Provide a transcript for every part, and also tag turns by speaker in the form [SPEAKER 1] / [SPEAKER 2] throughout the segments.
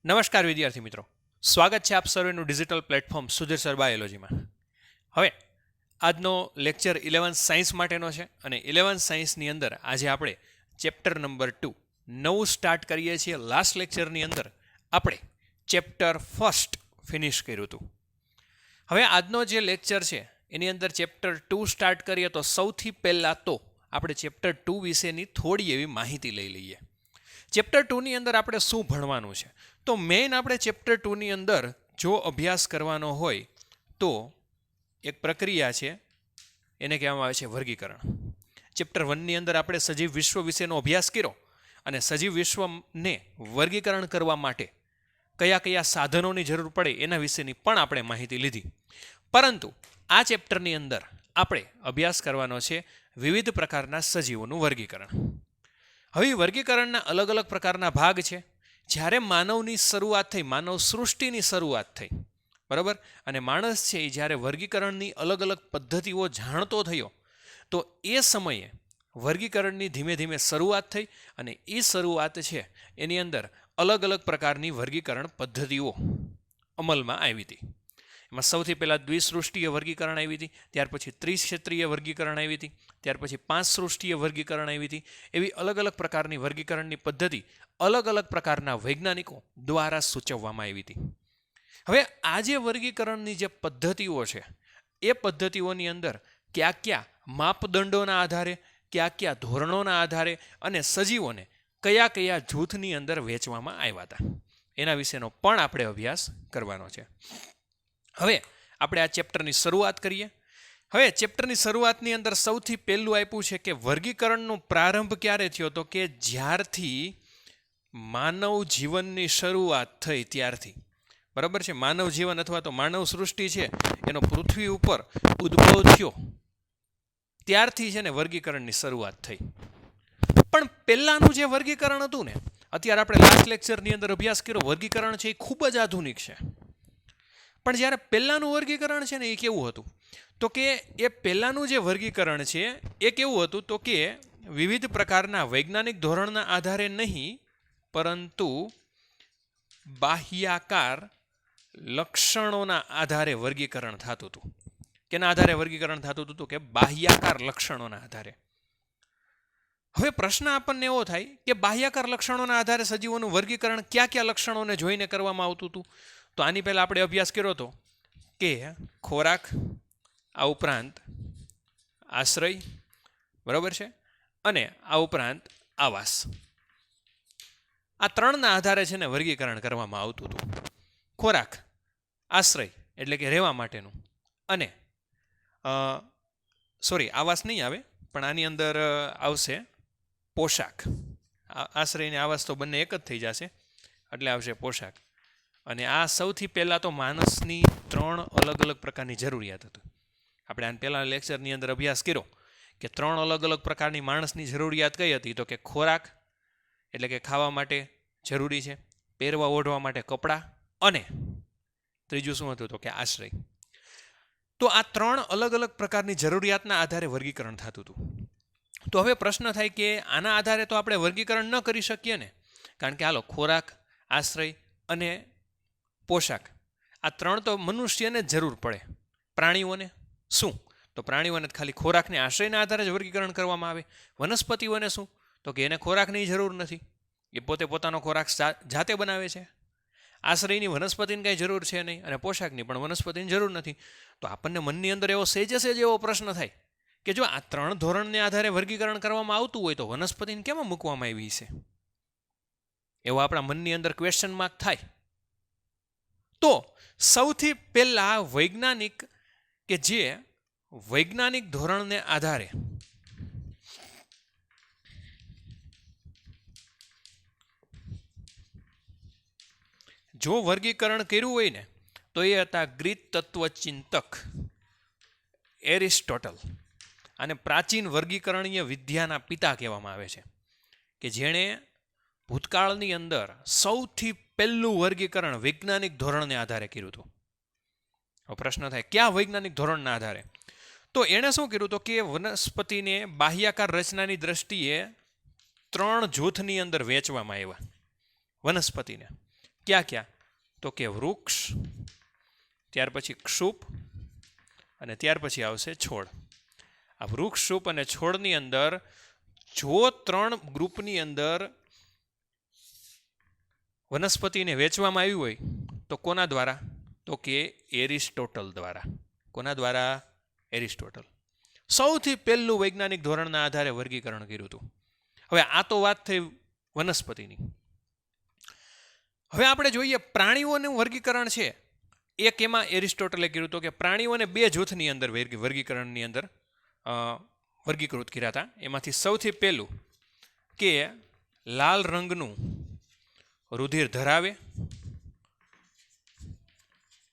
[SPEAKER 1] નમસ્કાર વિદ્યાર્થી મિત્રો, સ્વાગત છે આપ સર્વેનું ડિજિટલ પ્લેટફોર્મ સુધીર સર બાયોલોજીમાં. હવે આજનો લેક્ચર 11 સાયન્સ માટેનો છે અને 11 સાયન્સની અંદર આજે આપણે ચેપ્ટર નંબર 2 નવું સ્ટાર્ટ કરીએ છીએ. લાસ્ટ લેક્ચરની અંદર આપણે ચેપ્ટર ફર્સ્ટ ફિનિશ કર્યું હતું. હવે આજનો જે લેક્ચર છે એની અંદર ચેપ્ટર 2 સ્ટાર્ટ કરીએ તો સૌથી પહેલાં તો આપણે ચેપ્ટર 2 વિશેની થોડી એવી માહિતી લઈ લઈએ. ચેપ્ટર 2ની અંદર આપણે શું ભણવાનું છે? તો મેઇન આપણે ચેપ્ટર 2ની અંદર જો અભ્યાસ કરવાનો હોય તો એક પ્રક્રિયા છે, એને કહેવામાં આવે છે વર્ગીકરણ. ચેપ્ટર 1ની અંદર આપણે સજીવ વિશ્વ વિશેનો અભ્યાસ કર્યો અને સજીવ વિશ્વને વર્ગીકરણ કરવા માટે કયા કયા સાધનોની જરૂર પડે એના વિશેની પણ આપણે માહિતી લીધી. પરંતુ આ ચેપ્ટરની અંદર આપણે અભ્યાસ કરવાનો છે વિવિધ પ્રકારના સજીવોનું વર્ગીકરણ. હવે વર્ગીકરણના અલગ અલગ પ્રકારના ભાગ છે. જ્યારે માનવની શરૂઆત થઈ, માનવ સૃષ્ટિની શરૂઆત થઈ, બરાબર, અને માણસ છે એ જ્યારે વર્ગીકરણની અલગ અલગ પદ્ધતિઓ જાણતો થયો તો એ સમયે વર્ગીકરણની ધીમે ધીમે શરૂઆત થઈ અને એ શરૂઆત છે એની અંદર અલગ અલગ પ્રકારની વર્ગીકરણ પદ્ધતિઓ અમલમાં આવી હતી. એમાં સૌથી પહેલાં દ્વિસૃષ્ટીય વર્ગીકરણ આવી હતી, ત્યાર પછી ત્રિક્ષેત્રીય વર્ગીકરણ આવી હતી, ત્યાર પછી 5 સૃષ્ટીય વર્ગીકરણ આવી હતી. એવી અલગ અલગ પ્રકારની વર્ગીકરણની પદ્ધતિ અલગ અલગ પ્રકારના વૈજ્ઞાનિકો દ્વારા સૂચવવામાં આવી હતી. હવે આ જે વર્ગીકરણની જે પદ્ધતિઓ છે એ પદ્ધતિઓની અંદર કયા કયા માપદંડોના આધારે, કયા કયા ધોરણોના આધારે અને સજીવોને કયા કયા જૂથની અંદર વહેંચવામાં આવ્યા હતા એના વિશેનો પણ આપણે અભ્યાસ કરવાનો છે. હવે આપણે આ ચેપ્ટરની શરૂઆત કરીએ. હવે ચેપ્ટરની શરૂઆતની અંદર સૌથી પહેલું આપ્યું છે કે વર્ગીકરણનો પ્રારંભ ક્યારે થયો, તો કે જ્યારથી માનવ જીવનની શરૂઆત થઈ ત્યારથી, બરાબર છે. માનવ જીવન અથવા તો માનવ સૃષ્ટિ છે એનો પૃથ્વી ઉપર ઉદ્ભવ થયો ત્યારથી છે ને વર્ગીકરણની શરૂઆત થઈ. પણ પહેલાંનું જે વર્ગીકરણ હતું ને, અત્યારે આપણે લાસ્ટ લેક્ચરની અંદર અભ્યાસ કર્યો, વર્ગીકરણ છે એ ખૂબ જ આધુનિક છે. પણ જ્યારે પહેલાંનું વર્ગીકરણ છે ને એ કેવું હતું, તો કે એ પહેલાંનું જે વર્ગીકરણ છે એ કેવું હતું, તો કે વિવિધ પ્રકારના વૈજ્ઞાનિક ધોરણના આધારે નહીં, પરંતુ બાહ્યાકાર લક્ષણોના આધારે વર્ગીકરણ થતું હતું. કેના આધારે વર્ગીકરણ થતું હતું? તો કે બાહ્યાકાર લક્ષણોના આધારે. હવે પ્રશ્ન આપણને એવો થાય કે બાહ્યાકાર લક્ષણોના આધારે સજીવોનું વર્ગીકરણ કયા કયા લક્ષણોને જોઈને કરવામાં આવતું હતું? તો આની પહેલાં આપણે અભ્યાસ કર્યો હતો કે ખોરાક, આ ઉપરાંત આશ્રય, બરાબર છે, અને આ ઉપરાંત આવાસ. આ ત્રણના આધારે છે ને વર્ગીકરણ કરવામાં આવતું હતું. ખોરાક, આશ્રય એટલે કે રહેવા માટેનું, અને આવાસ નહીં આવે પણ આની અંદર આવશે પોશાક. આશ્રય અને આવાસ તો બંને એક જ થઈ જશે એટલે આવશે પોશાક. અને આ સૌથી પહેલાં તો માણસની 3 અલગ અલગ પ્રકારની જરૂરિયાત હતી. આપણે આને પહેલાં લેક્ચરની અંદર અભ્યાસ કર્યો કે 3 અલગ અલગ પ્રકારની માણસની જરૂરિયાત કઈ હતી? તો કે ખોરાક એટલે કે ખાવા માટે જરૂરી છે, પહેરવા ઓઢવા માટે કપડાં, અને ત્રીજું શું હતું? તો કે આશ્રય. તો આ 3 અલગ અલગ પ્રકારની જરૂરિયાતના આધારે વર્ગીકરણ થતું હતું. તો હવે પ્રશ્ન થાય કે આના આધારે તો આપણે વર્ગીકરણ ન કરી શકીએ ને, કારણ કે હાલો ખોરાક, આશ્રય અને પોશાક, આ 3 તો મનુષ્યને જ જરૂર પડે. પ્રાણીઓને શું? તો પ્રાણીઓને ખાલી ખોરાકને આશ્રયના આધારે જ વર્ગીકરણ કરવામાં આવે. વનસ્પતિઓને શું? તો કે એને ખોરાકની જરૂર નથી, એ પોતે પોતાનો ખોરાક જાતે બનાવે છે. આશ્રયની વનસ્પતિની કાંઈ જરૂર છે નહીં, અને પોશાકની પણ વનસ્પતિની જરૂર નથી. તો આપણને મનની અંદર એવો સેજ એવો પ્રશ્ન થાય કે જો આ 3 ધોરણને આધારે વર્ગીકરણ કરવામાં આવતું હોય તો વનસ્પતિને કેમાં મૂકવામાં આવી છે? એવો આપણા મનની અંદર ક્વેશ્ચન માર્ક થાય. તો સૌથી પહેલા વૈજ્ઞાનિક કે જે વૈજ્ઞાનિક ધોરણને આધારે જો વર્ગીકરણ કર્યું હોય ને તો એ હતા ગ્રીક તત્વચિંતક એરિસ્ટોટલ. અને પ્રાચીન વર્ગીકરણીય વિદ્યાના પિતા કહેવામાં આવે છે, કે જેણે ભૂતકાળની અંદર સૌથી પહેલું વર્ગીકરણ વૈજ્ઞાનિક ધોરણને આધારે કર્યું હતું. પ્રશ્ન થાય ક્યાં વૈજ્ઞાનિક ધોરણના આધારે? તો એણે શું કર્યું હતું કે વનસ્પતિને બાહ્યાકાર રચનાની દ્રષ્ટિએ 3 જૂથની અંદર વહેંચવામાં આવ્યા વનસ્પતિને. ક્યાં ક્યાં? તો કે વૃક્ષ, ત્યાર પછી ક્ષુપ અને ત્યાર પછી આવશે છોડ. આ વૃક્ષ, ક્ષુપ અને છોડની અંદર જો 3 ગ્રુપની અંદર વનસ્પતિને વેચવામાં આવ્યું હોય તો કોના દ્વારા? તો કે એરિસ્ટોટલ દ્વારા. કોના દ્વારા? એરિસ્ટોટલ. સૌથી પહેલું વૈજ્ઞાનિક ધોરણના આધારે વર્ગીકરણ કર્યું હતું. હવે આ તો વાત થઈ વનસ્પતિની. હવે આપણે જોઈએ પ્રાણીઓનું વર્ગીકરણ છે. એક એમાં એરિસ્ટોટલે કર્યું હતું કે પ્રાણીઓને 2 જૂથની અંદર વર્ગીકરણની અંદર વર્ગીકૃત કર્યા હતા. એમાંથી સૌથી પહેલું કે લાલ રંગનું રુધિર ધરાવે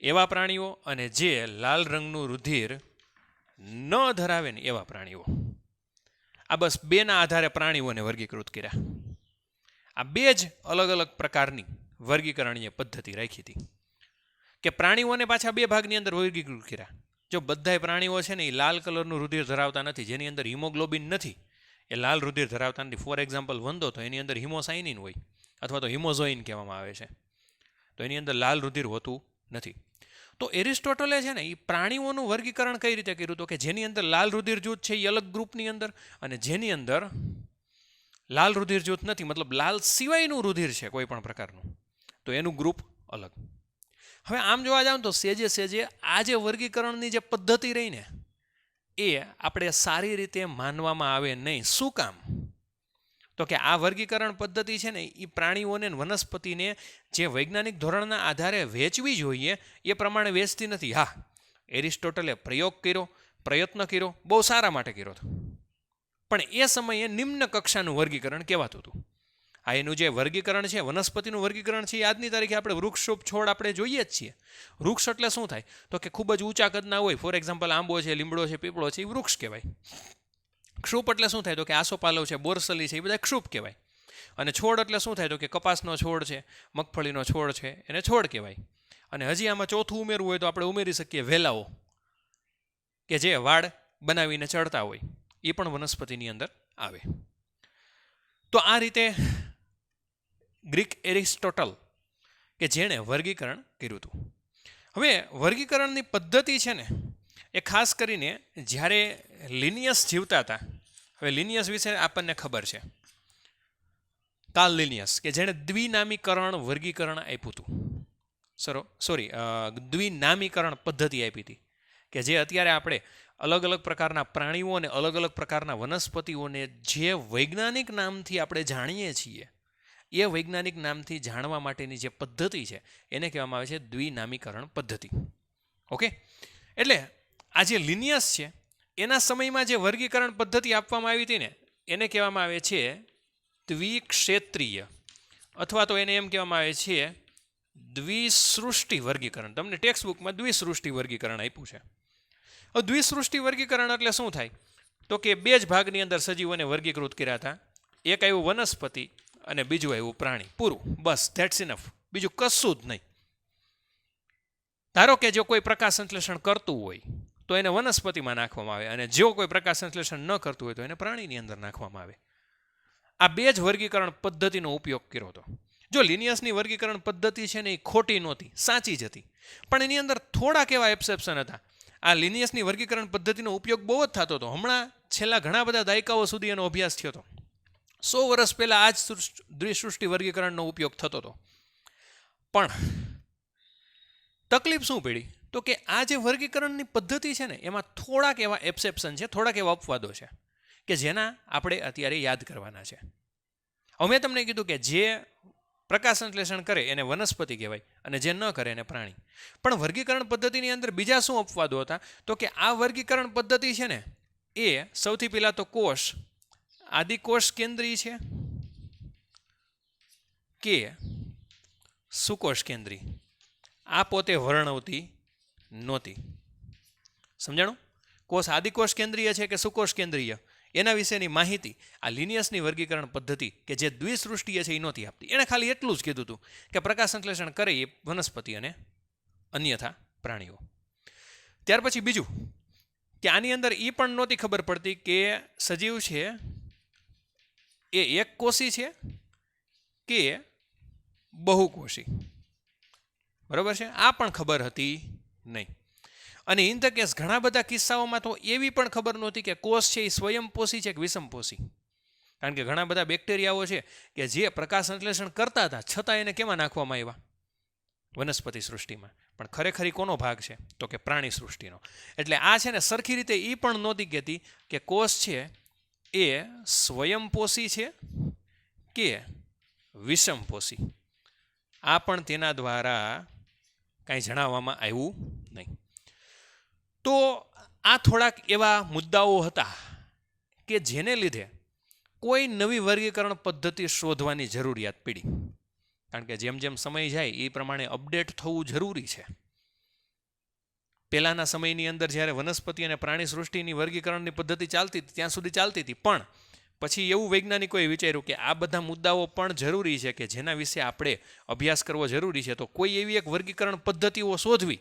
[SPEAKER 1] એવા પ્રાણીઓ અને જે લાલ રંગનું રુધિર ન ધરાવે ને એવા પ્રાણીઓ. આ બસ 2ના આધારે પ્રાણીઓને વર્ગીકૃત કર્યા. આ 2 જ અલગ અલગ પ્રકારની વર્ગીકરણીય પદ્ધતિ રાખી હતી કે પ્રાણીઓને પાછા 2 ભાગની અંદર વર્ગીકૃત કર્યા. જો બધાય પ્રાણીઓ છે ને એ લાલ કલરનું રુધિર ધરાવતા નથી, જેની અંદર હિમોગ્લોબિન નથી, એ લાલ રુધિર ધરાવતા નથી. ફોર એક્ઝામ્પલ વંદો તો એની અંદર હિમોસાઇનિન હોય અથવા તો હિમોઝોઇન કહેવામાં આવે છે, તો એની અંદર લાલ રુધિર હોતું નથી. તો એરિસ્ટોટલે છે ને એ પ્રાણીઓનું વર્ગીકરણ કઈ રીતે કર્યું હતું કે જેની અંદર લાલ રુધિર જૂથ છે એ અલગ ગ્રુપની અંદર અને જેની અંદર લાલ રુધિર જૂથ નથી, મતલબ લાલ સિવાયનું રુધિર છે કોઈ પણ પ્રકારનું, તો એનું ગ્રુપ અલગ. હવે આમ જોવા જાવ તો સેજે આ જે વર્ગીકરણની જે પદ્ધતિ રહી ને એ આપણે સારી રીતે માનવામાં આવે નહીં. શું કામ? તો કે આ વર્ગીકરણ પદ્ધતિ છે ને એ પ્રાણીઓને વનસ્પતિને જે વૈજ્ઞાનિક ધોરણના આધારે વેચવી જોઈએ એ પ્રમાણે વેચતી નથી. હા, એરિસ્ટોટલે પ્રયોગ કર્યો, પ્રયત્ન કર્યો, બહુ સારા માટે કર્યો હતો, પણ એ સમયે નિમ્ન કક્ષાનું વર્ગીકરણ કહેવાતું હતું. આ એનું જે વર્ગીકરણ છે, વનસ્પતિનું વર્ગીકરણ છે, એ આજની તારીખે આપણે વૃક્ષ, છોડ આપણે જોઈએ જ છીએ. વૃક્ષ એટલે શું થાય? તો કે ખૂબ જ ઊંચા કદના હોય. ફોર એક્ઝામ્પલ આંબો છે, લીમડો છે, પીપળો છે, એ વૃક્ષ કહેવાય. ક્ષુપ એટલે શું થાય? તો કે આસોપાલવ છે, બોરસલી છે, એ બધા ક્ષુપ કહેવાય. અને છોડ એટલે શું થાય? તો કે કપાસનો છોડ છે, મગફળીનો છોડ છે, એને છોડ કહેવાય. અને હજી આમાં ચોથું ઉમેરવું હોય તો આપણે ઉમેરી શકીએ વેલાઓ, કે જે વાડ બનાવીને ચડતા હોય, એ પણ વનસ્પતિની અંદર આવે. તો આ રીતે ગ્રીક એરિસ્ટોટલ કે જેણે વર્ગીકરણ કર્યું હતું. હવે વર્ગીકરણની પદ્ધતિ છે ને એ ખાસ કરીને જ્યારે લિનિયસ જીવતા હતા. હવે લિનિયસ વિશે આપણને ખબર છે, કાર્લ લિનિયસ કે જેણે દ્વિનામીકરણ વર્ગીકરણ આપ્યું હતું. દ્વિનામીકરણ પદ્ધતિ આપી હતી કે જે અત્યારે આપણે અલગ અલગ પ્રકારના પ્રાણીઓ અને અલગ અલગ પ્રકારના વનસ્પતિઓને જે વૈજ્ઞાનિક નામથી આપણે જાણીએ છીએ એ વૈજ્ઞાનિક નામથી જાણવા માટેની જે પદ્ધતિ છે એને કહેવામાં આવે છે દ્વિનામીકરણ પદ્ધતિ. ઓકે, એટલે આ જે લિનિયસ છે એના સમયમાં જે વર્ગીકરણ પદ્ધતિ આપવામાં આવી હતી ને એને કહેવામાં આવે છે દ્વિક્ષેત્રીય, અથવા તો એને એમ કહેવામાં આવે છે દ્વિસૃષ્ટિ વર્ગીકરણ. તમને ટેક્સ્ટ બુકમાં દ્વિસૃષ્ટિ વર્ગીકરણ આપ્યું છે. હવે દ્વિસૃષ્ટિ વર્ગીકરણ એટલે શું થાય? તો કે 2 જ ભાગની અંદર સજીવોને વર્ગીકૃત કર્યા હતા. એક આવ્યું વનસ્પતિ અને બીજું આવ્યું પ્રાણી. પૂરું, બસ, ધેટ્સ ઇનફ. બીજું કશું જ નહીં. ધારો કે જો કોઈ પ્રકાશ સંશ્લેષણ કરતું હોય તો એને વનસ્પતિમાં નાખવામાં આવે, અને જો કોઈ પ્રકાશ સંશ્લેષણ ન કરતું હોય તો એને પ્રાણીની અંદર નાખવામાં આવે. આ 2 જ વર્ગીકરણ પદ્ધતિનો ઉપયોગ કર્યો હતો. જો લિનિયસની વર્ગીકરણ પદ્ધતિ છે ને એ ખોટી નહોતી, સાચી જ હતી, પણ એની અંદર થોડાક એવા એક્સેપ્શન હતા. આ લિનિયસની વર્ગીકરણ પદ્ધતિનો ઉપયોગ બહુ જ થતો હતો. હમણાં છેલ્લા ઘણા બધા દાયકાઓ સુધી એનો અભ્યાસ થયો હતો. 100 વર્ષ પહેલાં આ જ દ્વિસૃષ્ટિ વર્ગીકરણનો ઉપયોગ થતો હતો. પણ તકલીફ શું પડી? તો કે આ જે વર્ગીકરણની પદ્ધતિ છે ને એમાં થોડાક એવા એક્સેપ્શન છે, થોડાક એવા અપવાદો છે કે જેના આપણે અત્યારે યાદ કરવાના છે. હવે મેં તમને કીધું કે જે પ્રકાશ સંશ્લેષણ કરે એને વનસ્પતિ કહેવાય અને જે ન કરે એને પ્રાણી. પણ વર્ગીકરણ પદ્ધતિની અંદર બીજા શું અપવાદો હતા? તો કે આ વર્ગીકરણ પદ્ધતિ છે ને એ સૌથી પહેલાં તો કોષ આદિકોષ કેન્દ્રી છે કે સુકોષ કેન્દ્રી, આ પોતે વર્ણવતી નહોતી. સમજાણું? કોષ આદિકોષ કેન્દ્રીય છે કે સુકોષ કેન્દ્રીય, એના વિશેની માહિતી આ લિનિયસની વર્ગીકરણ પદ્ધતિ કે જે દ્વિસૃષ્ટિય છે એ નહોતી આપતી. એણે ખાલી એટલું જ કીધું હતું કે પ્રકાશ સંશ્લેષણ કરે એ વનસ્પતિ અને અન્યથા પ્રાણીઓ. ત્યાર પછી બીજું કે આની અંદર એ પણ નહોતી ખબર પડતી કે સજીવ છે એ એક કોષી છે કે બહુકોષી. બરાબર છે, આ પણ ખબર હતી નહીં. અને ઇન ધ કેસ ઘણા બધા કિસ્સાઓમાં તો એવી પણ ખબર નહોતી કે કોષ છે એ સ્વયંપોષી છે કે વિષમપોષી. કારણ કે ઘણા બધા બેક્ટેરિયાઓ છે કે જે પ્રકાશ સંશ્લેષણ કરતા હતા છતાં એને કેમાં નાખવામાં આવ્યા? વનસ્પતિ સૃષ્ટિમાં. પણ ખરેખર કોનો ભાગ છે? તો કે પ્રાણી સૃષ્ટિનો. એટલે આ છે ને સરખી રીતે એ પણ નહોતી કહેતી કે કોષ છે એ સ્વયંપોષી છે કે વિષમપોષી. આ પણ તેના દ્વારા કાંઈ જણાવવામાં આવ્યું નહીં. તો આ થોડાક એવા મુદ્દાઓ હતા કે જેને લીધે કોઈ નવી વર્ગીકરણ પદ્ધતિ શોધવાની જરૂરિયાત પડી. કારણ કે જેમ જેમ સમય જાય એ પ્રમાણે અપડેટ થવું જરૂરી છે. પહેલાંના સમયની અંદર જ્યારે વનસ્પતિ અને પ્રાણી સૃષ્ટિની વર્ગીકરણની પદ્ધતિ ચાલતી હતી ત્યાં સુધી ચાલતી હતી, પણ પછી એવું વૈજ્ઞાનિકોએ વિચાર્યું કે આ બધા મુદ્દાઓ પણ જરૂરી છે કે જેના વિશે આપણે અભ્યાસ કરવો જરૂરી છે. તો કોઈ એવી એક વર્ગીકરણ પદ્ધતિઓ શોધવી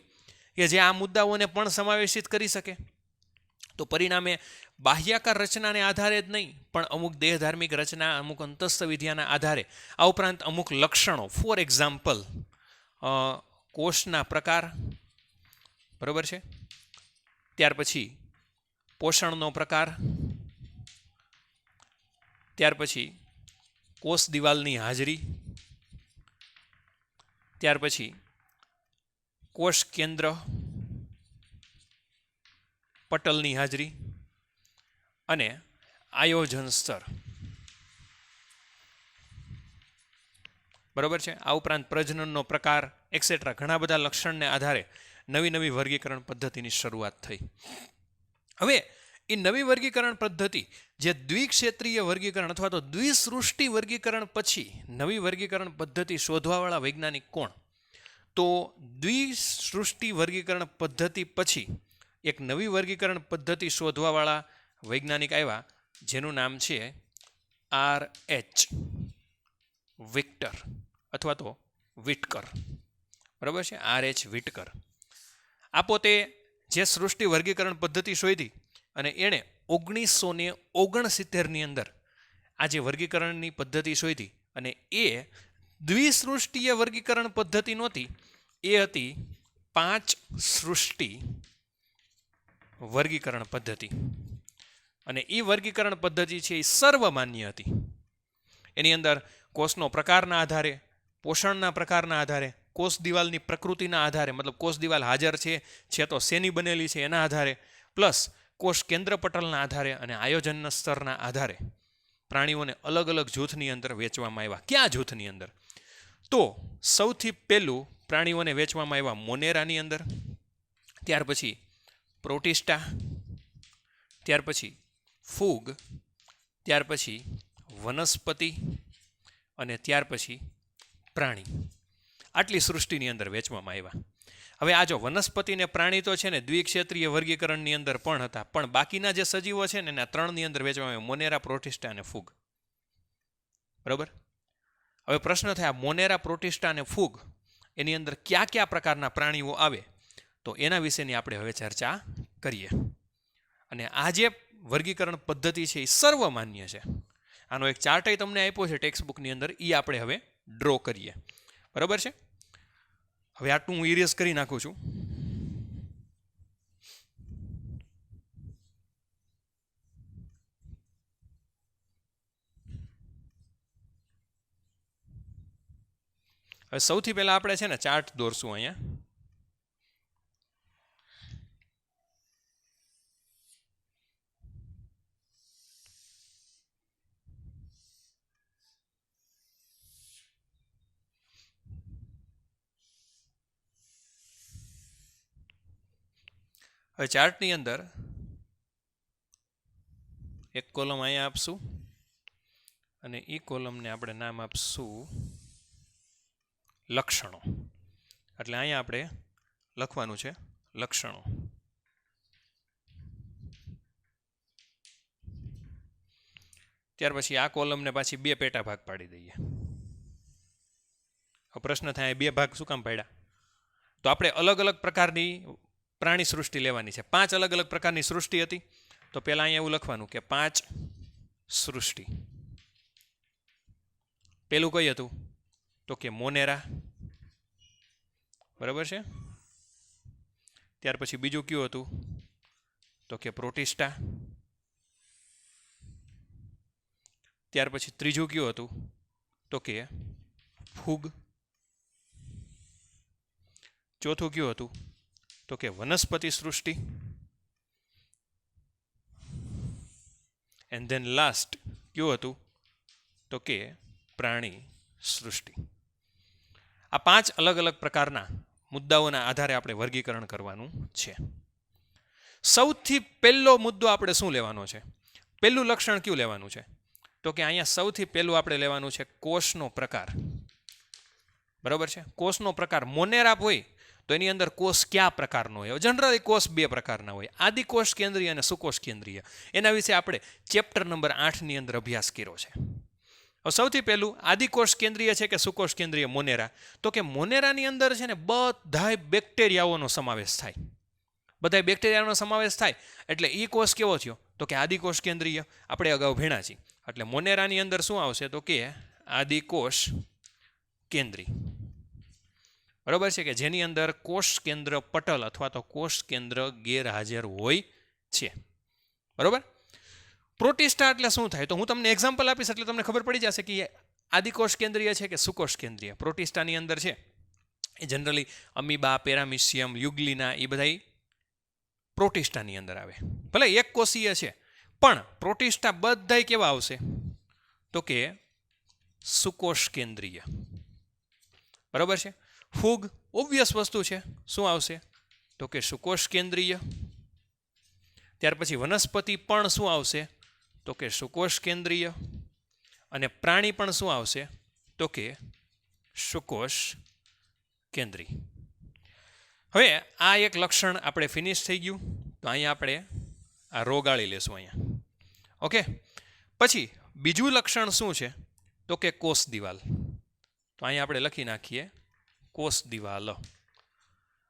[SPEAKER 1] કે જે આ મુદ્દાઓને પણ સમાવેશિત કરી શકે. તો પરિણામે બાહ્યાકાર રચનાને આધારે જ નહીં, પણ અમુક દેહધાર્મિક રચના, અમુક અંતસ્થ વિદ્યાના આધારે, આ ઉપરાંત અમુક લક્ષણો, ફોર એક્ઝામ્પલ કોષના પ્રકાર, બરાબર છે, ત્યાર પછી પોષણનો પ્રકાર, ત્યાર પછી કોષ દિવાલની હાજરી, ત્યાર પછી કોષ કેન્દ્ર પટલની હાજરી અને આયોજન સ્તર, બરાબર છે. આ ઉપરાંત પ્રજનનનો પ્રકાર એક્સેટ્રા ઘણા બધા લક્ષણને આધારે નવી નવી વર્ગીકરણ પદ્ધતિની શરૂઆત થઈ. હવે એ નવી વર્ગીકરણ પદ્ધતિ જે દ્વિક્ષેત્રીય વર્ગીકરણ અથવા તો દ્વિસૃષ્ટિ વર્ગીકરણ પછી નવી વર્ગીકરણ પદ્ધતિ શોધવાવાળા વૈજ્ઞાનિક કોણ? તો દ્વિસૃષ્ટિ વર્ગીકરણ પદ્ધતિ પછી એક નવી વર્ગીકરણ પદ્ધતિ શોધવાવાળા વૈજ્ઞાનિક આવ્યા જેનું નામ છે R.H. વિક્ટર અથવા તો વિટકર, બરાબર છે, R.H. વિટકર. આ પોતે જે સૃષ્ટિ વર્ગીકરણ પદ્ધતિ શોધી અને એણે 1969ની અંદર આ જે વર્ગીકરણની પદ્ધતિ શોધી અને એ દ્વિસૃષ્ટિય વર્ગીકરણ પદ્ધતિ નહોતી, એ હતી 5 સૃષ્ટિ વર્ગીકરણ પદ્ધતિ. અને એ વર્ગીકરણ પદ્ધતિ છે એ સર્વમાન્ય હતી. એની અંદર કોષનો પ્રકારના આધારે, પોષણના પ્રકારના આધારે, કોષ દિવાલની પ્રકૃતિના આધારે, મતલબ કોષ દિવાલ હાજર છે તો શેની બનેલી છે એના આધારે, પ્લસ કોષ કેન્દ્ર પટલના આધારે અને આયોજનના સ્તરના આધારે પ્રાણીઓને અલગ અલગ જૂથની અંદર વેચવામાં આવ્યા. ક્યાં જૂથની અંદર? તો સૌથી પહેલું પ્રાણીઓને વેચવામાં આવ્યા મોનેરાની અંદર, ત્યાર પછી પ્રોટિસ્ટા, ત્યાર પછી ફૂગ, ત્યાર પછી વનસ્પતિ અને ત્યાર પછી પ્રાણી. આટલી સૃષ્ટિની અંદર વેચવામાં આવ્યા. હવે આ જો વનસ્પતિ ને પ્રાણી તો છે ને દ્વિક્ષેત્રીય વર્ગીકરણની અંદર પણ હતા, પણ બાકીના જે સજીવો છે ને એના 3ની અંદર વેચવામાં આવ્યા: મોનેરા, પ્રોટિસ્ટા અને ફૂગ. બરાબર. હવે પ્રશ્ન થાય, મોનેરા, પ્રોટિસ્ટા અને ફૂગ એની અંદર કયા કયા પ્રકારના પ્રાણીઓ આવે? તો એના વિશેની આપણે હવે ચર્ચા કરીએ. અને આ જે વર્ગીકરણ પદ્ધતિ છે એ સર્વમાન્ય છે. આનો એક ચાર્ટ તમને આપ્યો છે ટેક્સ્ટ બુકની અંદર, એ આપણે હવે ડ્રો કરીએ. બરાબર છે. હવે આટલું હું ઇરેઝ કરી નાખું છું. હવે સૌથી પહેલા આપણે છે ને ચાર્ટ દોરશું અહીંયા. હવે ચાર્ટની અંદર એક કોલમ અહીંયા આપશું અને એ કોલમને આપણે નામ આપશું લક્ષણો. એટલે અહીંયા આપણે લખવાનું છે લક્ષણો. ત્યાર પછી આ કોલમને પાછી 2 પેટા ભાગ પાડી દઈએ. પ્રશ્ન થાય 2 ભાગ શું કામ પાડ્યા? તો આપણે અલગ અલગ પ્રકારની પ્રાણી સૃષ્ટિ લેવાની છે. 5 અલગ અલગ પ્રકારની સૃષ્ટિ હતી. તો પહેલા અહીંયા એવું લખવાનું કે 5 સૃષ્ટિ. પેલું કઈ હતું? તો કે મોનેરા, બરાબર છે. ત્યાર પછી બીજું કયું હતું તો કે પ્રોટિસ્ટા. ત્યાર પછી ત્રીજું કયું હતું તો કે ફૂગ. ચોથું કયું હતું તો કે વનસ્પતિ સૃષ્ટિ. એન્ડ ધેન લાસ્ટ કયું હતું તો કે પ્રાણી સૃષ્ટિ. આ 5 અલગ અલગ પ્રકારના મુદ્દાઓના આધારે આપણે વર્ગીકરણ કરવાનું છે. સૌથી પહેલો મુદ્દો આપણે શું લેવાનો છે? પહેલું લક્ષણ કયું લેવાનું છે તો કે અહીંયા સૌથી પહેલું આપણે લેવાનું છે કોષનો પ્રકાર. બરાબર છે. કોષનો પ્રકાર મોનેરા હોય તો એની અંદર કોષ કયા પ્રકારનો હોય? જનરલી કોષ 2 પ્રકારના હોય, આદિકોષ કેન્દ્રીય અને સુકોષ કેન્દ્રીય. એના વિશે આપણે ચેપ્ટર નંબર 8 ની અંદર અભ્યાસ કર્યો છે. સૌથી પહેલું આદિકોષ કેન્દ્રીય છે કે સુકોષ કેન્દ્રીય મોનેરા? તો કે મોનેરાની અંદર છે ને બધાય બેક્ટેરિયાઓનો સમાવેશ થાય. બધાય બેક્ટેરિયાનો સમાવેશ થાય એટલે એ કોષ કેવો થયો તો કે આદિકોષ કેન્દ્રીય. આપણે અગાઉ ભણ્યા છીએ. એટલે મોનેરાની અંદર શું આવશે તો કે આદિકોષ કેન્દ્રી. બરાબર છે, કે જેની અંદર કોષ કેન્દ્ર પટલ અથવા તો કોષ કેન્દ્ર ગેરહાજર હોય છે. બરાબર. પ્રોટિસ્ટા એટલે શું થાય? તો હું તમને એક્ઝામ્પલ આપીશ એટલે તમને ખબર પડી જશે કે આદિકોષ કેન્દ્રીય છે કે સુકોષ કેન્દ્રીય. પ્રોટિસ્ટાની અંદર છે એ જનરલી અમીબા, પેરામિશિયમ, યુગ્લિના એ બધા પ્રોટિસ્ટાની અંદર આવે. ભલે એક કોષીય છે પણ પ્રોટિસ્ટા બધાય કેવા આવશે તો કે સુકોષ કેન્દ્રીય. બરાબર છે. ફૂગ ઓબ્વિયસ વસ્તુ છે, શું આવશે તો કે સુકોષ કેન્દ્રીય. ત્યાર પછી વનસ્પતિ પણ શું આવશે તો કે સુકોષ કેન્દ્રીય. અને પ્રાણી પણ શું આવશે તો કે સુકોષ કેન્દ્રીય. હવે આ એક લક્ષણ આપણે ફિનિશ થઈ ગયું. તો અહીંયા આપણે આ રો ગાળી લેશું અહીંયા. ઓકે. પછી બીજું લક્ષણ શું છે તો કે કોષ દિવાલ. તો અહીંયા આપણે લખી નાખીએ કોષ દિવાલ.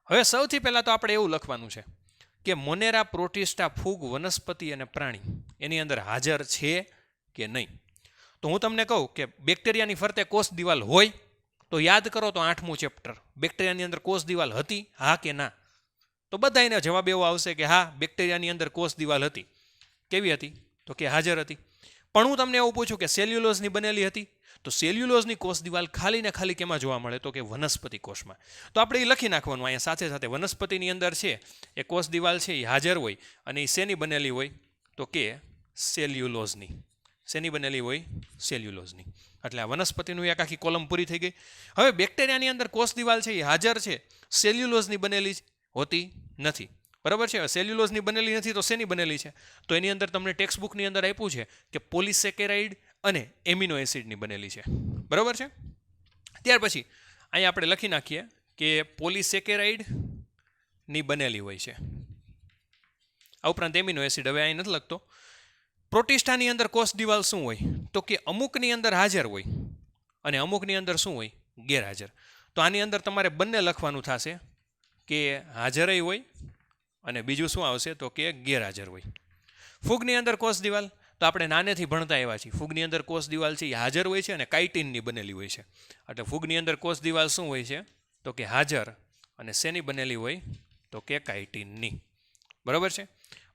[SPEAKER 1] હવે સૌથી પહેલાં તો આપણે એવું લખવાનું છે કે મોનેરા, પ્રોટિસ્ટા, ફૂગ, વનસ્પતિ અને પ્રાણી એની અંદર હાજર છે કે નહીં. તો હું તમને કહું કે બેક્ટેરિયાની ફરતે કોષ દિવાલ હોય તો યાદ કરો તો 8મું ચેપ્ટર. બેક્ટેરિયાની અંદર કોષ દિવાલ હતી, હા કે ના? તો બધાને જવાબ એવો આવશે કે હા, બેક્ટેરિયાની અંદર કોષ દિવાલ હતી. કેવી હતી તો કે હાજર હતી. પણ હું તમને એવું પૂછું કે સેલ્યુલોઝની બનેલી હતી? તો સેલ્યુલોઝની કોષ દિવાલ ખાલી ને ખાલી કેમાં જોવા મળે તો કે વનસ્પતિ કોષમાં. તો આપણે એ લખી નાખવાનું અહીંયા સાથે સાથે. વનસ્પતિની અંદર છે એ કોષ દિવાલ છે એ હાજર હોય અને એ શેની બનેલી હોય તો કે સેલ્યુલોઝની. શેની બનેલી હોય? સેલ્યુલોઝની. એટલે આ વનસ્પતિનું એક આખી કોલમ પૂરી થઈ ગઈ. હવે બેક્ટેરિયાની અંદર કોષ દિવાલ છે એ હાજર છે, સેલ્યુલોઝની બનેલી હોતી નથી. બરાબર છે. સેલ્યુલોઝની બનેલી નથી તો શેની બનેલી છે? તો એની અંદર તમને ટેક્સ્ટબુકની અંદર આપ્યું છે કે પોલિસેકેરાઇડ અને એમિનો એસિડની બનેલી છે. બરાબર છે. ત્યાર પછી અહીંયા આપણે લખી નાખીએ કે પોલિસેકેરાઇડની બનેલી હોય છે. આ ઉપરાંત એમિનો એસિડ હવે અહીં નથી લખતો. પ્રોટિસ્ટાની અંદર કોષ દિવાલ શું હોય તો કે અમુકની અંદર હાજર હોય અને અમુકની અંદર શું હોય? ગેરહાજર. તો આની અંદર તમારે બંને લખવાનું થશે કે હાજરય હોય અને બીજું શું આવશે તો કે ગેરહાજર હોય. ફૂગની અંદર કોષ દિવાલ તો આપણે નાનેથી ભણતા એવા છીએ. ફૂગની અંદર કોષ દિવાલ છે એ હાજર હોય છે અને કાઇટિનની બનેલી હોય છે. એટલે ફૂગની અંદર કોષ દિવાલ શું હોય છે તો કે હાજર અને શેની બનેલી હોય તો કે કાઇટિનની. બરાબર છે.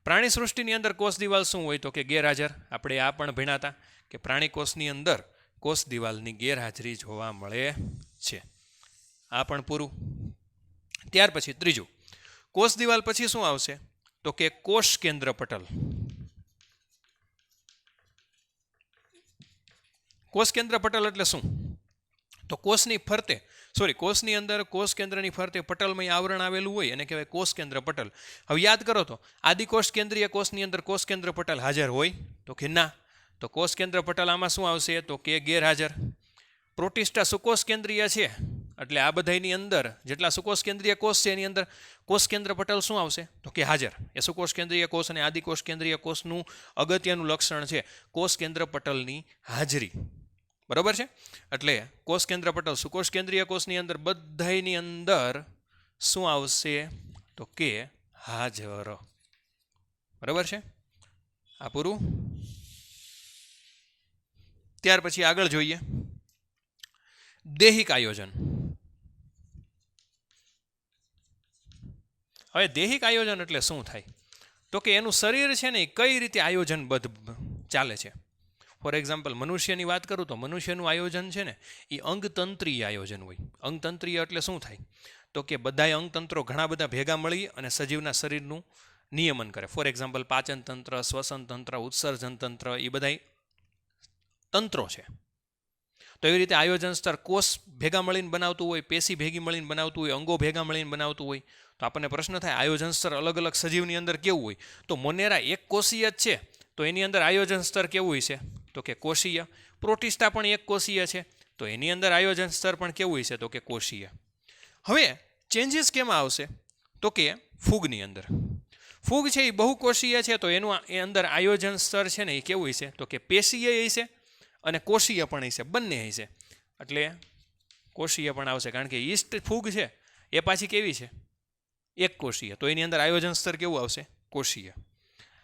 [SPEAKER 1] પ્રાણી સૃષ્ટિની અંદર કોષ દિવાલ શું હોય તો કે ગેરહાજર. આપણે આ પણ ભણ્યા હતા કે પ્રાણી કોષની અંદર કોષ દિવાલની ગેરહાજરી જોવા મળે છે. આ પણ પૂરું. ત્યાર પછી ત્રીજું કોષ દિવાલ પછી શું આવશે તો કે કોષ કેન્દ્ર પટલ. કોષ કેન્દ્ર પટલ એટલે શું? તો કોષની ફરતે કોષની અંદર કોષ કેન્દ્રની ફરતે પટલમય આવરણ આવેલું હોય અને કહેવાય કોષ કેન્દ્ર પટલ. હવે યાદ કરો તો આદિકોષ કેન્દ્રીય કોષની અંદર કોષ કેન્દ્ર પટલ હાજર હોય તો કે ના? તો કોષ કેન્દ્ર પટલ આમાં શું આવશે તો કે ગેરહાજર. પ્રોટિસ્ટા સુકોષ કેન્દ્રીય છે એટલે આ બધાની અંદર જેટલા સુકોષ કેન્દ્રીય કોષ છે એની અંદર કોષ કેન્દ્ર પટલ શું આવશે તો કે હાજર. એ સુકોષ કેન્દ્રીય કોષ અને આદિકોષ કેન્દ્રીય કોષનું અગત્યનું લક્ષણ છે કોષ કેન્દ્ર પટલની હાજરી. બરાબર છે. એટલે કોષ કેન્દ્ર પટલ સુકોષ કેન્દ્રીય કોષની અંદર બધાની અંદર શું આવશે તો કે હાજર. બરાબર છે. આ પૂરું. ત્યાર પછી આગળ જોઈએ દૈહિક આયોજન. હવે દૈહિક આયોજન એટલે શું થાય? તો કે એનું શરીર છે ને એ કઈ રીતે આયોજનબદ્ધ ચાલે છે. ફોર એક્ઝામ્પલ મનુષ્યની વાત કરું તો મનુષ્યનું આયોજન છે ને એ અંગતંત્રીય આયોજન હોય. અંગતંત્રીય એટલે શું થાય? તો કે બધાય અંગતંત્રો ઘણા બધા ભેગા મળી અને સજીવના શરીરનું નિયમન કરે. ફોર એક્ઝામ્પલ પાચન તંત્ર, શ્વસન તંત્ર, ઉત્સર્જન તંત્ર, એ બધાય તંત્રો છે. તો એવી રીતે આયોજન સ્તર કોષ ભેગા મળીને બનાવતું હોય, પેશી ભેગી મળીને બનાવતું હોય, અંગો ભેગા મળીને બનાવતું હોય. તો આપણને પ્રશ્ન થાય આયોજન સ્તર અલગ અલગ સજીવની અંદર કેવું હોય? તો મોનેરા એક કોષીય જ છે તો એની અંદર આયોજન સ્તર કેવું હોય છે? તો કે કોષીય. પ્રોટિસ્ટા પણ એક કોષીય છે તો એની અંદર આયોજન સ્તર પણ કેવું હોય છે? તો કે કોષીય. હવે ચેન્જીસ કેમાં આવશે? તો કે ફૂગની અંદર. ફૂગ છે એ બહુકોષીય છે તો એનું એ અંદર આયોજન સ્તર છે ને એ કેવું હોય છે? તો કે પેશીય હશે અને કોષીય પણ હશે, બંને હશે. એટલે કોષીય પણ આવશે કારણ કે ઈસ્ટ ફૂગ છે એ પાછી કેવી છે? એક કોષીય. તો એની અંદર આયોજન સ્તર કેવું આવશે? કોષીય.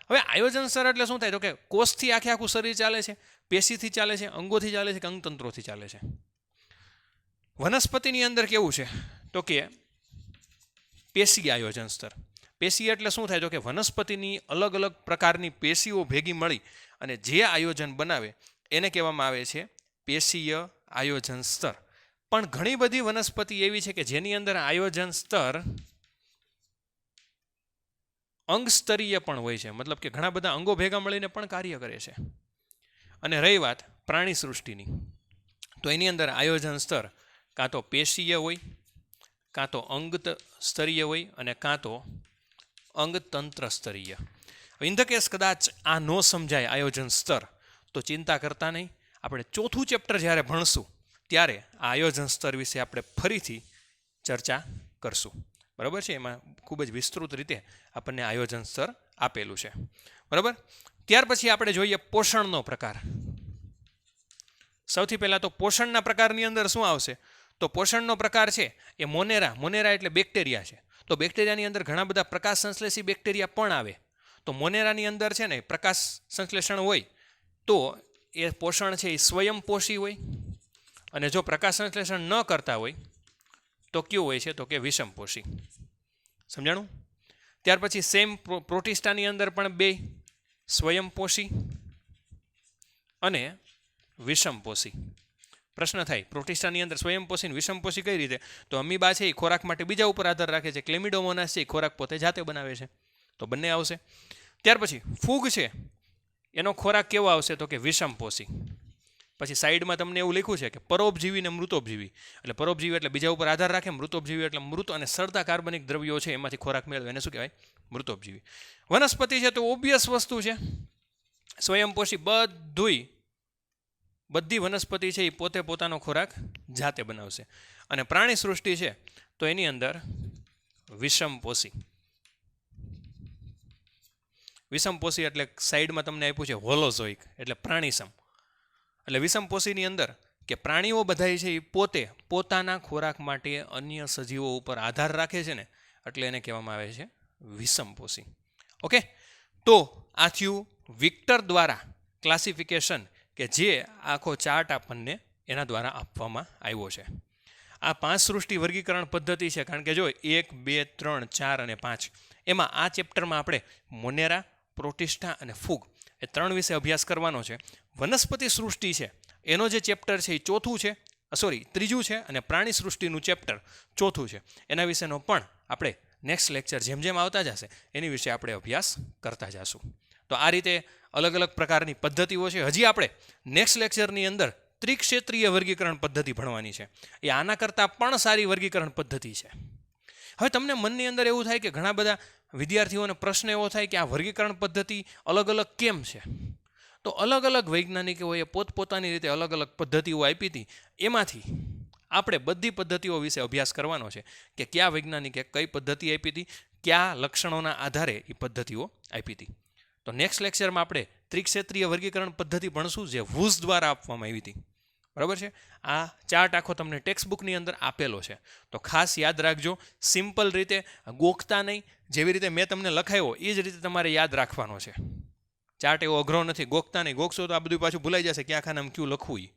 [SPEAKER 1] હવે આયોજન સ્તર એટલે શું થાય? તો કે કોષથી આખું શરીર ચાલે છે, પેશીથી ચાલે છે, અંગોથી ચાલે છે કે અંગતંત્રોથી ચાલે છે. વનસ્પતિની અંદર કેવું છે? તો કે પેશી આયોજન સ્તર. પેશી એટલે શું થાય? તો કે વનસ્પતિની અલગ અલગ પ્રકારની પેશીઓ ભેગી મળી અને જે આયોજન બનાવે એને કહેવામાં આવે છે પેશીય આયોજન સ્તર. પણ ઘણી બધી વનસ્પતિ એવી છે કે જેની અંદર આયોજન સ્તર અંગ સ્તરીય પણ હોય છે, મતલબ કે ઘણા બધા અંગો ભેગા મળીને પણ કાર્ય કરે છે. અને રહી વાત પ્રાણી સૃષ્ટિની, તો એની અંદર આયોજન સ્તર કાં તો પેશીય હોય, કાં તો અંગ સ્તરીય હોય અને કાં તો અંગતંત્ર સ્તરીય. ઇન ધ કેસ કદાચ આ ન સમજાય આયોજન સ્તર તો ચિંતા કરતા નહીં. આપણે ચોથું ચેપ્ટર જ્યારે ભણશું ત્યારે આ આયોજન સ્તર વિશે આપણે ફરીથી ચર્ચા કરશું. બરાબર છે? એમાં ખૂબ જ વિસ્તૃત રીતે આપણને આયોજન સ્તર આપેલું છે. બરાબર. ત્યાર પછી આપણે જોઈએ પોષણનો પ્રકાર. સૌથી પહેલાં તો પોષણના પ્રકારની અંદર શું આવશે? તો પોષણનો પ્રકાર છે એ મોનેરા. મોનેરા એટલે બેક્ટેરિયા છે. તો બેક્ટેરિયાની અંદર ઘણા બધા પ્રકાશ સંશ્લેષી બેક્ટેરિયા પણ આવે. તો મોનેરાની અંદર છે ને પ્રકાશ સંશ્લેષણ હોય તો એ પોષણ છે એ સ્વયંપોષી હોય. અને જો પ્રકાશ સંશ્લેષણ ન કરતા હોય તો કયું હોય છે? તો કે વિષમપોષી. સમજાણું? ત્યાર પછી સેમ પ્રોટિસ્ટાની અંદર પણ બે સ્વયંપોષી અને વિષમપોષી. પ્રશ્ન થાય પ્રોટિસ્ટાની અંદર સ્વયંપોષી અને વિષમપોષી કઈ રીતે? તો અમીબા છે એ ખોરાક માટે બીજા ઉપર આધાર રાખે છે. ક્લેમિડોમોનાસ છે એ ખોરાક પોતે જાતે બનાવે છે. તો બંને આવશે. ત્યાર પછી ફૂગ છે એનો ખોરાક કેવો આવશે? તો કે વિષમપોષી. પછી સાઈડમાં તમને એવું લખ્યું છે કે પરોપજીવી ને મૃતોપજીવી. એટલે પરોપજીવી એટલે બીજા ઉપર આધાર રાખે, મૃતોપજીવી એટલે મૃત અને સડતા કાર્બનિક દ્રવ્યો છે એમાંથી ખોરાક મેળવે, એને શું કહેવાય? મૃતોપજીવી. વનસ્પતિ છે તો ઓબ્વિયસ વસ્તુ છે સ્વયંપોષી. બધી વનસ્પતિ છે એ પોતે પોતાનો ખોરાક જાતે બનાવશે. અને પ્રાણી સૃષ્ટિ છે તો એની અંદર વિષમપોષી. વિષમપોષી એટલે સાઈડમાં તમને આપ્યું છે હોલોઝોઇક એટલે પ્રાણીસમ. એટલે વિષમપોષીની અંદર કે પ્રાણીઓ બધાય છે એ પોતે પોતાના ખોરાક માટે અન્ય સજીવો ઉપર આધાર રાખે છે ને, એટલે એને કહેવામાં આવે છે વિષમપોષી. ઓકે. તો આ થયું વિક્ટર દ્વારા ક્લાસિફિકેશન કે જે આખો ચાર્ટ આપણને એના દ્વારા આપવામાં આવ્યો છે. આ 5 સૃષ્ટિ વર્ગીકરણ પદ્ધતિ છે. કારણ કે જો 1, 2, 3, 4 અને 5 એમાં આ ચેપ્ટરમાં આપણે મોનેરા, પ્રોટિસ્ટા અને ફૂગ એ 3 વિશે અભ્યાસ કરવાનો છે. વનસ્પતિ સૃષ્ટિ છે એનો જે ચેપ્ટર છે એ ત્રીજું છે અને પ્રાણી સૃષ્ટિનું ચેપ્ટર ચોથું છે. એના વિશેનો પણ આપણે નેક્સ્ટ લેક્ચર જેમ જેમ આવતા જશે એની વિશે આપણે અભ્યાસ કરતા જશું. તો આ રીતે અલગ અલગ પ્રકારની પદ્ધતિઓ છે. હજી આપણે નેક્સ્ટ લેક્ચરની અંદર ત્રિક્ષેત્રીય વર્ગીકરણ પદ્ધતિ ભણવાની છે. એ આના કરતાં પણ સારી વર્ગીકરણ પદ્ધતિ છે. હવે તમને મનની અંદર એવું થાય કે ઘણા બધા વિદ્યાર્થીઓને પ્રશ્ન એવો થાય કે આ વર્ગીકરણ પદ્ધતિ અલગ અલગ કેમ છે? તો અલગ અલગ વૈજ્ઞાનિકોએ પોતપોતાની રીતે અલગ અલગ પદ્ધતિઓ આપી હતી. એમાંથી આપણે બધી પદ્ધતિઓ વિશે અભ્યાસ કરવાનો છે કે કયા વૈજ્ઞાનિકે કઈ પદ્ધતિ આપી હતી, કયા લક્ષણોના આધારે એ પદ્ધતિઓ આપી હતી. તો નેક્સ્ટ લેક્ચરમાં આપણે ત્રિક્ષેત્રીય વર્ગીકરણ પદ્ધતિ ભણશું જે વુઝ દ્વારા આપવામાં આવી હતી. બરાબર છે? આ ચાર્ટ આખો તમને ટેક્સ્ટ બુકની અંદર આપેલો છે. તો ખાસ યાદ રાખજો. સિમ્પલ રીતે ગોખતા નહીં. જેવી રીતે મેં તમને લખાયો એ જ રીતે તમારે યાદ રાખવાનો છે. ચાર્ટ એવો અઘરો નથી. ગોખતા નહીં. ગોખશો તો આ બધું પાછું ભૂલાઈ જશે ક્યાં ખાનામાં ક્યું લખવું.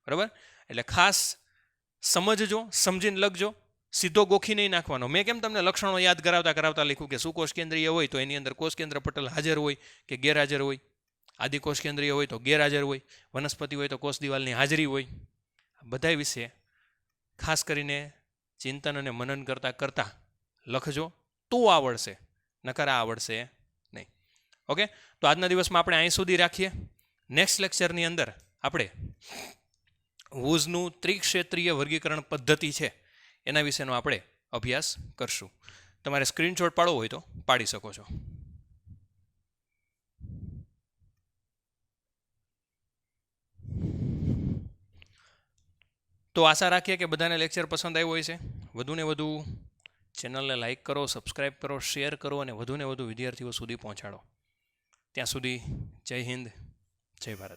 [SPEAKER 1] બરાબર? એટલે ખાસ સમજજો, સમજીને લખજો. સીધો ગોખી નહીં નાખવાનો. મેં કેમ તમને લક્ષણો યાદ કરાવતા કરાવતા લખ્યું કે સુકોષ કેન્દ્રીય હોય તો એની અંદર કોષ કેન્દ્ર પટલ હાજર હોય કે ગેરહાજર હોય, આદિકોષ કેન્દ્રીય હોય તો ગેરહાજર હોય, વનસ્પતિ હોય તો કોષ દિવાલની હાજરી હોય. બધા વિશે ખાસ કરીને ચિંતન અને મનન કરતાં કરતાં લખજો તો આવડશે, નકર આવડશે નહીં. ઓકે, તો આજના દિવસમાં આપણે અહીં સુધી રાખીએ. નેક્સ્ટ લેક્ચરની અંદર આપણે વુઝનું ત્રિક્ષેત્રીય વર્ગીકરણ પદ્ધતિ છે એના વિશેનો આપણે અભ્યાસ કરશું. તમારે સ્ક્રીનશોટ પાડવો હોય તો પાડી શકો છો. તો આશા રાખીએ કે બધાને લેક્ચર પસંદ આવ્યો હોય છે. વધુને વધુ ચેનલને લાઇક કરો, સબસ્ક્રાઈબ કરો, શેર કરો અને વધુને વધુ વિદ્યાર્થીઓ સુધી પહોંચાડો. ત્યાં સુધી જય હિન્દ, જય ભારત.